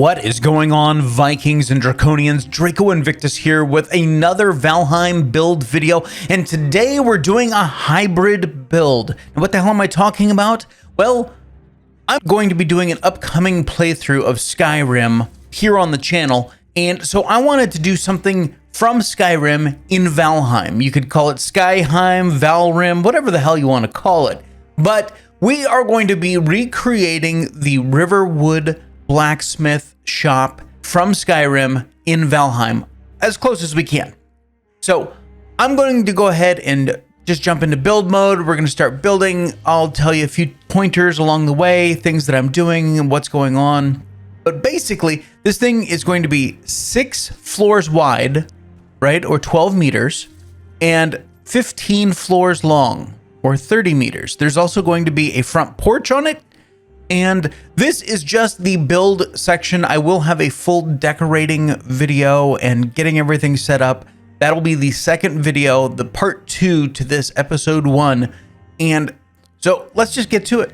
What is going on, Vikings and Draconians? Draco Invictus here with another Valheim build video, and today we're doing a hybrid build. And what the hell am I talking about? Well, I'm going to be doing an upcoming playthrough of Skyrim here on the channel, and so I wanted to do something from Skyrim in Valheim. You could call it Skyheim, Valrim, whatever the hell you want to call it. But we are going to be recreating the Riverwood Blacksmith shop from Skyrim in Valheim as close as we can. So I'm going to go ahead and just jump into build mode. We're going to start building. I'll tell you a few pointers along the way, things that I'm doing and what's going on. But basically, this thing is going to be 6 floors wide, right, or 12 meters, and 15 floors long, or 30 meters. There's also going to be a front porch on it. And this is just the build section. I will have a full decorating video and getting everything set up. That'll be the second video, the part 2 to this episode 1. And so let's just get to it.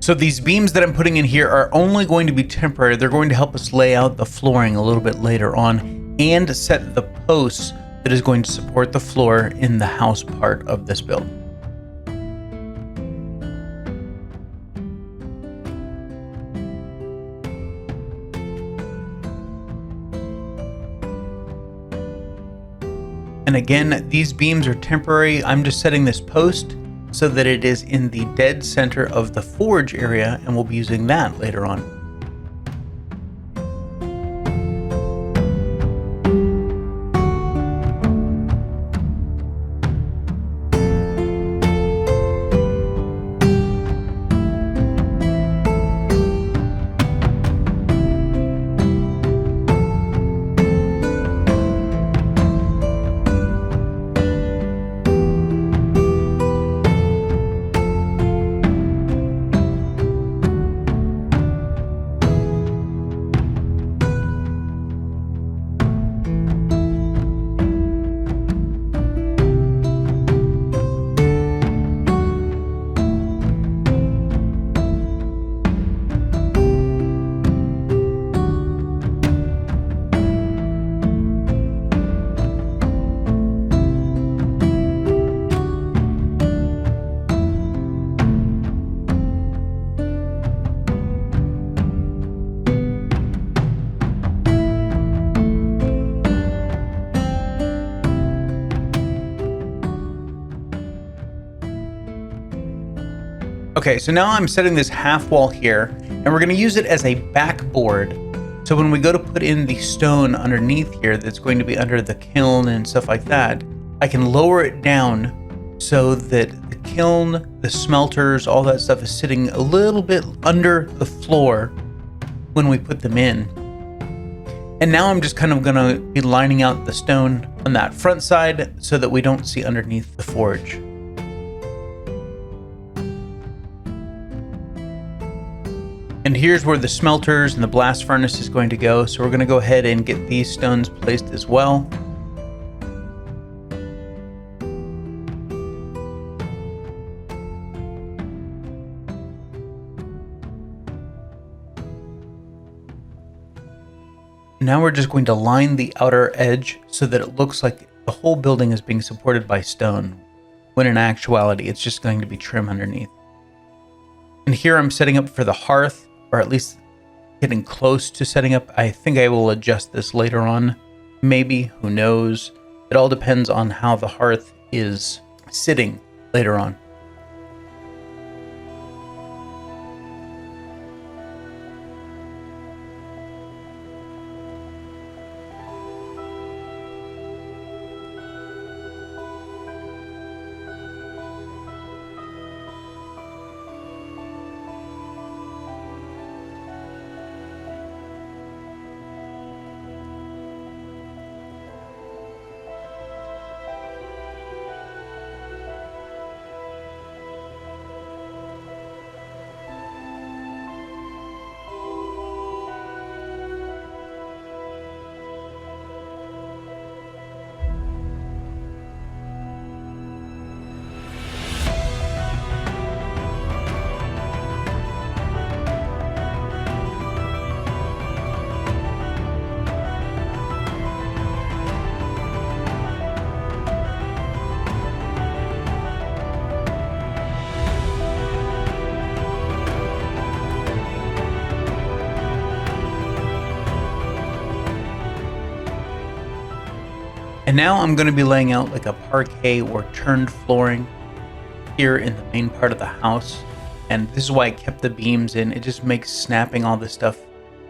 So these beams that I'm putting in here are only going to be temporary. They're going to help us lay out the flooring a little bit later on and set the posts that is going to support the floor in the house part of this build. And again, these beams are temporary. I'm just setting this post so that it is in the dead center of the forge area, and we'll be using that later on. Okay, so now I'm setting this half wall here, and we're gonna use it as a backboard. So when we go to put in the stone underneath here that's going to be under the kiln and stuff like that, I can lower it down so that the kiln, the smelters, all that stuff is sitting a little bit under the floor when we put them in. And now I'm just kind of gonna be lining out the stone on that front side so that we don't see underneath the forge. And here's where the smelters and the blast furnace is going to go. So we're going to go ahead and get these stones placed as well. Now we're just going to line the outer edge so that it looks like the whole building is being supported by stone, when in actuality it's just going to be trim underneath. And here I'm setting up for the hearth, or at least getting close to setting up. I think I will adjust this later on. Maybe, who knows? It all depends on how the hearth is sitting later on. And now I'm going to be laying out like a parquet or turned flooring here in the main part of the house. And this is why I kept the beams in. It just makes snapping all this stuff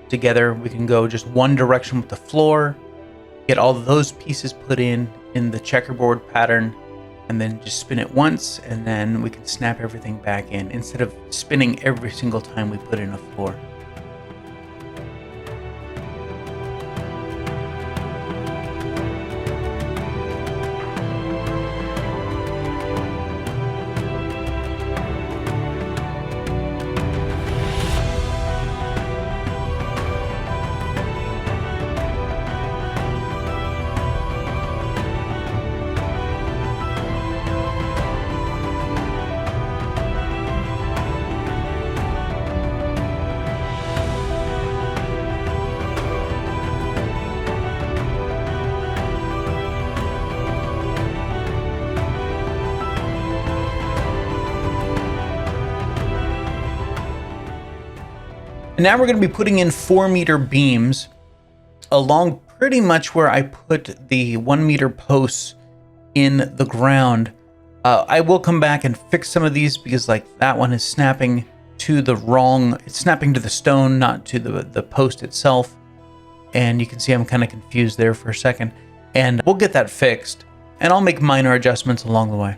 together. We can go just one direction with the floor, get all those pieces put in the checkerboard pattern, and then just spin it once, and then we can snap everything back in instead of spinning every single time we put in a floor. And now we're going to be putting in 4-meter beams along pretty much where I put the 1-meter posts in the ground. I will come back and fix some of these because like that one is snapping to the wrong, it's snapping to the stone, not to the post itself. And you can see I'm kind of confused there for a second. And we'll get that fixed, and I'll make minor adjustments along the way.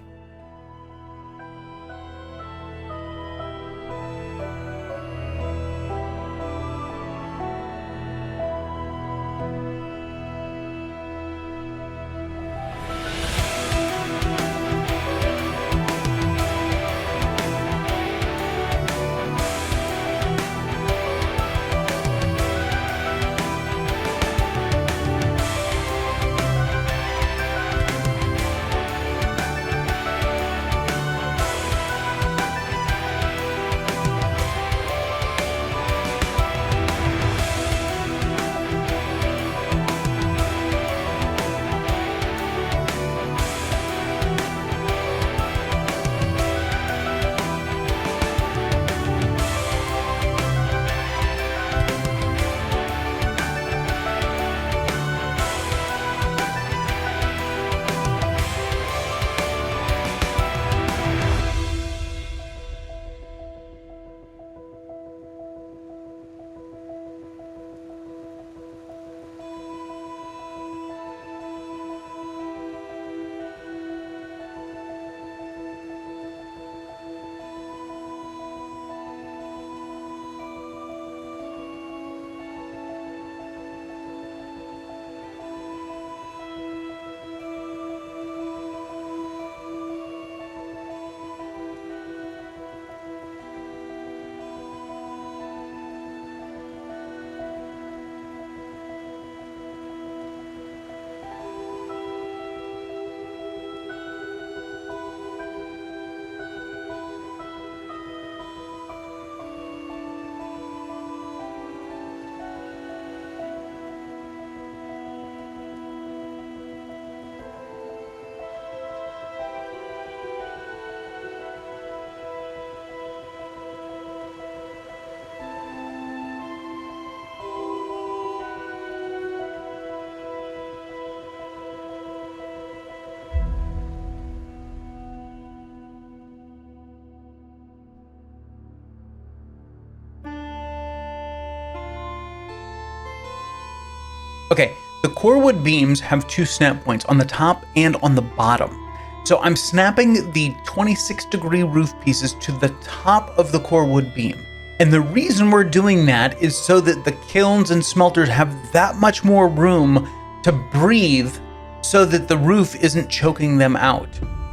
Okay, the core wood beams have 2 snap points on the top and on the bottom. So I'm snapping the 26-degree roof pieces to the top of the core wood beam. And the reason we're doing that is so that the kilns and smelters have that much more room to breathe so that the roof isn't choking them out.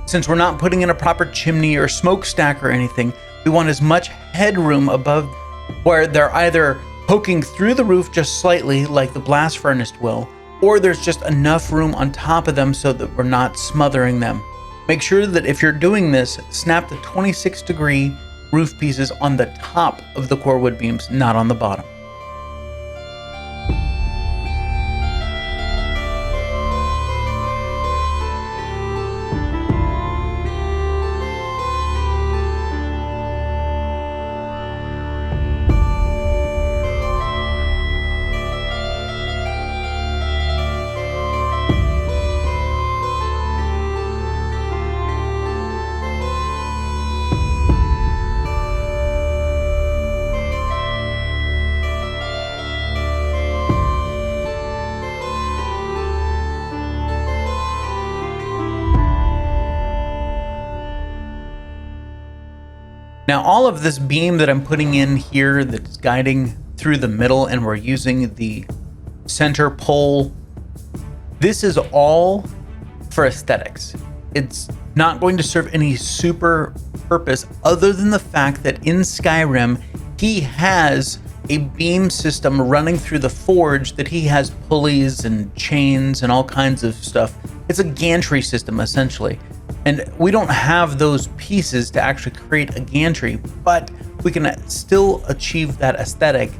Since we're not putting in a proper chimney or smokestack or anything, we want as much headroom above where they're either poking through the roof just slightly like the blast furnace will, or there's just enough room on top of them so that we're not smothering them. Make sure that if you're doing this, snap the 26-degree roof pieces on the top of the core wood beams, not on the bottom. Now all of this beam that I'm putting in here that's guiding through the middle, and we're using the center pole, this is all for aesthetics. It's not going to serve any super purpose other than the fact that in Skyrim, he has a beam system running through the forge that he has pulleys and chains and all kinds of stuff. It's a gantry system essentially. And we don't have those pieces to actually create a gantry, but we can still achieve that aesthetic.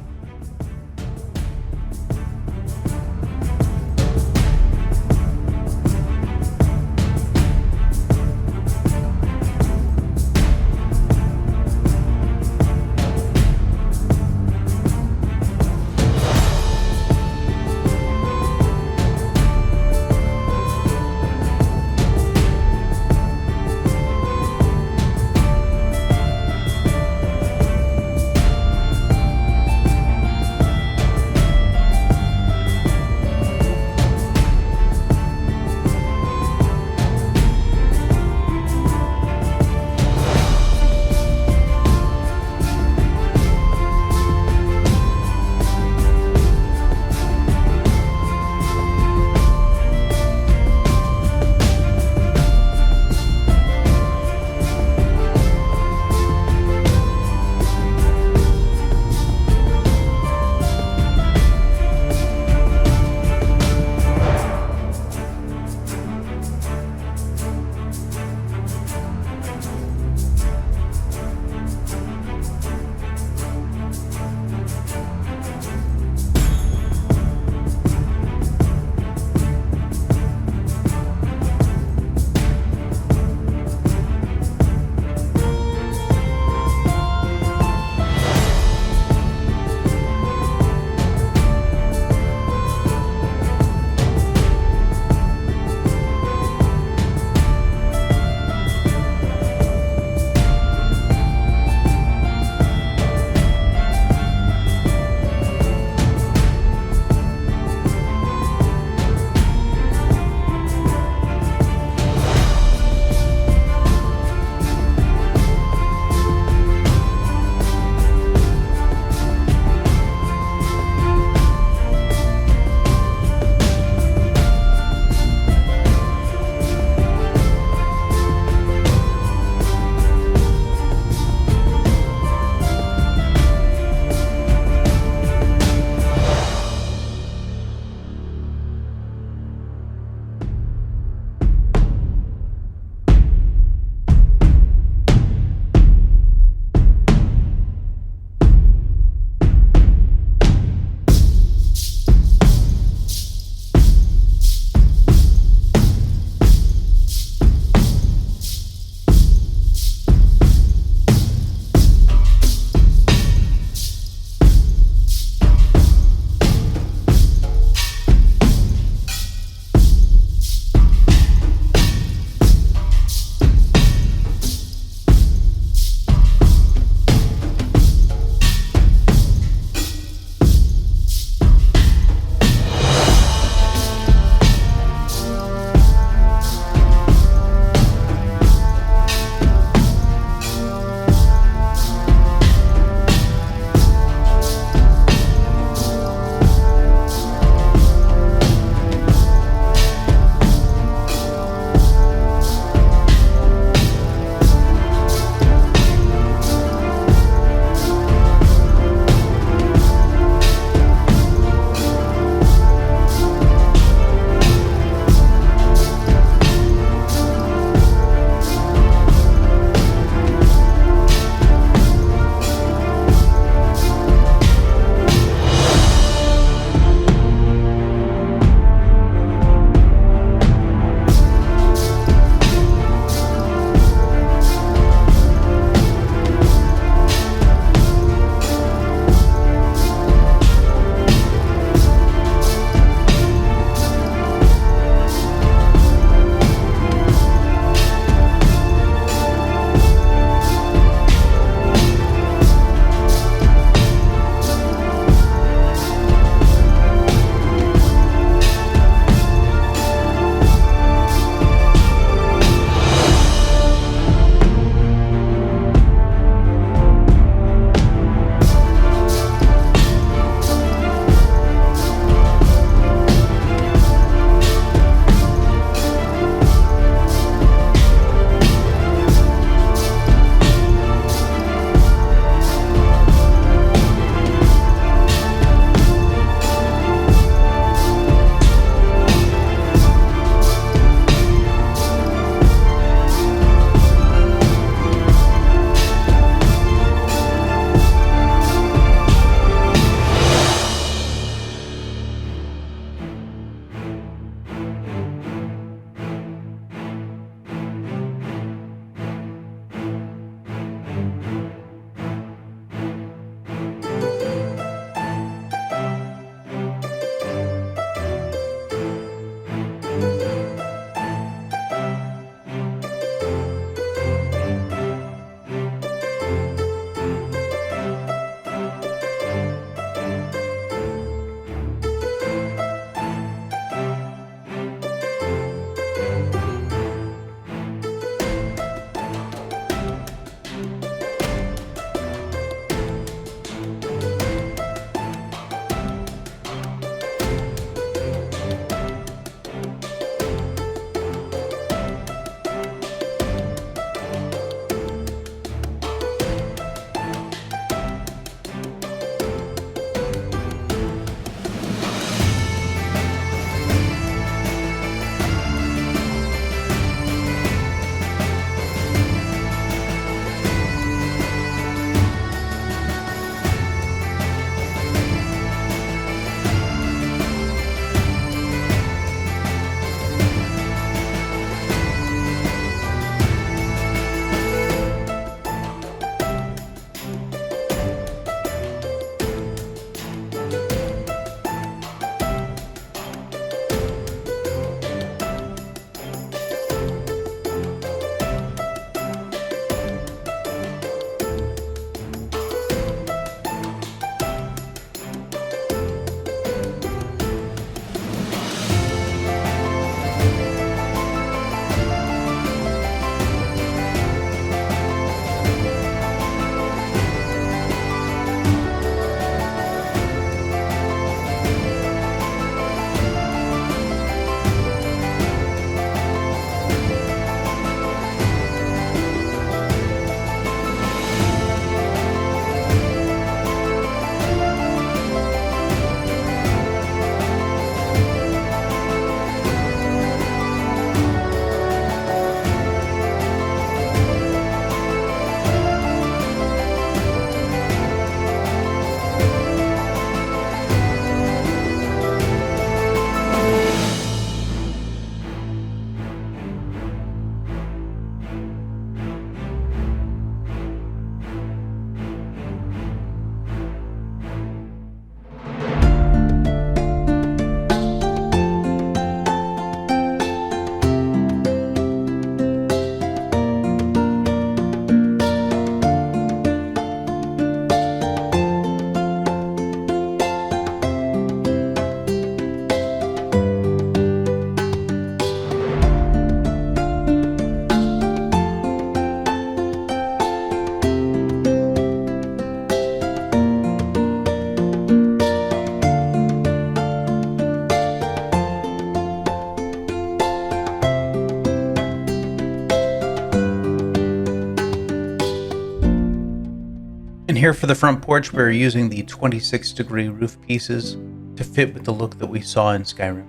And here for the front porch, we're using the 26-degree roof pieces to fit with the look that we saw in Skyrim.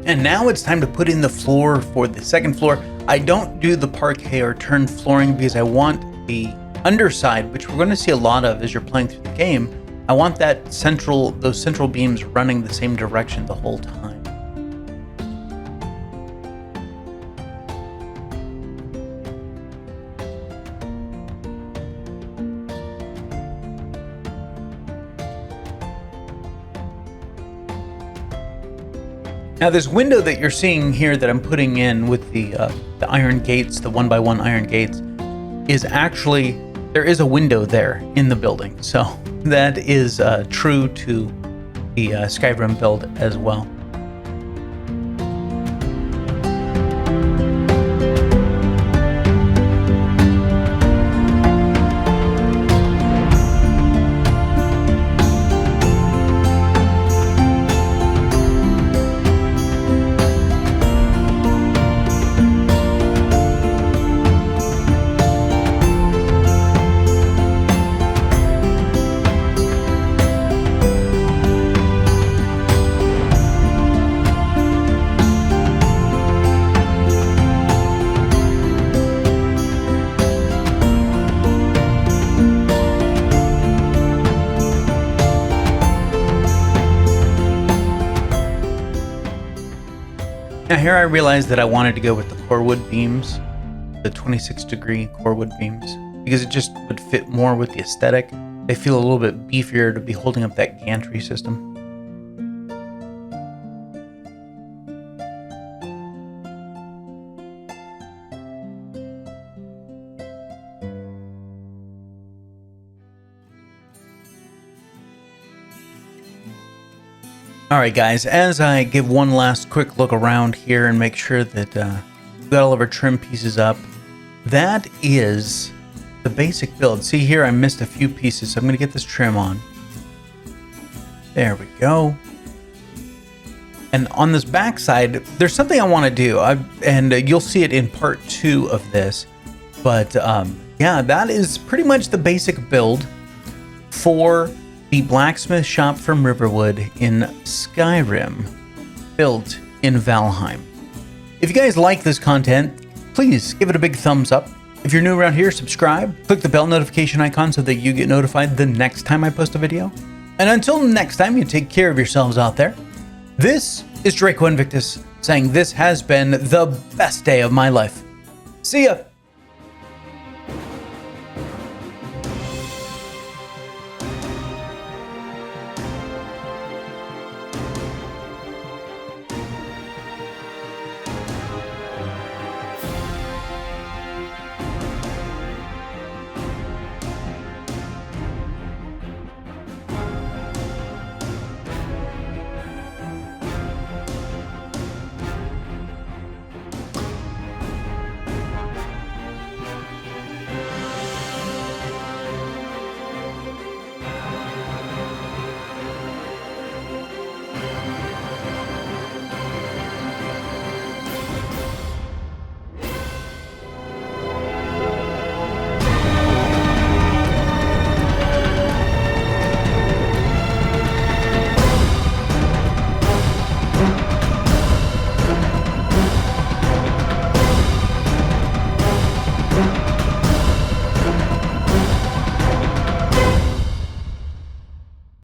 And now it's time to put in the floor for the second floor. I don't do the parquet or turned flooring because I want the underside, which we're going to see a lot of as you're playing through the game. I want that those central beams running the same direction the whole time. Now this window that you're seeing here that I'm putting in with the iron gates, the 1x1 iron gates, is actually, there is a window there in the building. So that is true to the Skyrim build as well. here I realized that I wanted to go with the core wood beams, the 26-degree core wood beams, because it just would fit more with the aesthetic. They feel a little bit beefier to be holding up that gantry system. Alright guys, as I give one last quick look around here and make sure that we've got all of our trim pieces up, that is the basic build. See here, I missed a few pieces, so I'm going to get this trim on. There we go. And on this back side, there's something I want to do, and you'll see it in part 2 of this. But yeah, that is pretty much the basic build for the blacksmith shop from Riverwood in Skyrim, built in Valheim. If you guys like this content, please give it a big thumbs up. If you're new around here, subscribe, click the bell notification icon so that you get notified the next time I post a video. And until next time, you take care of yourselves out there. This is Draco Invictus saying this has been the best day of my life. See ya!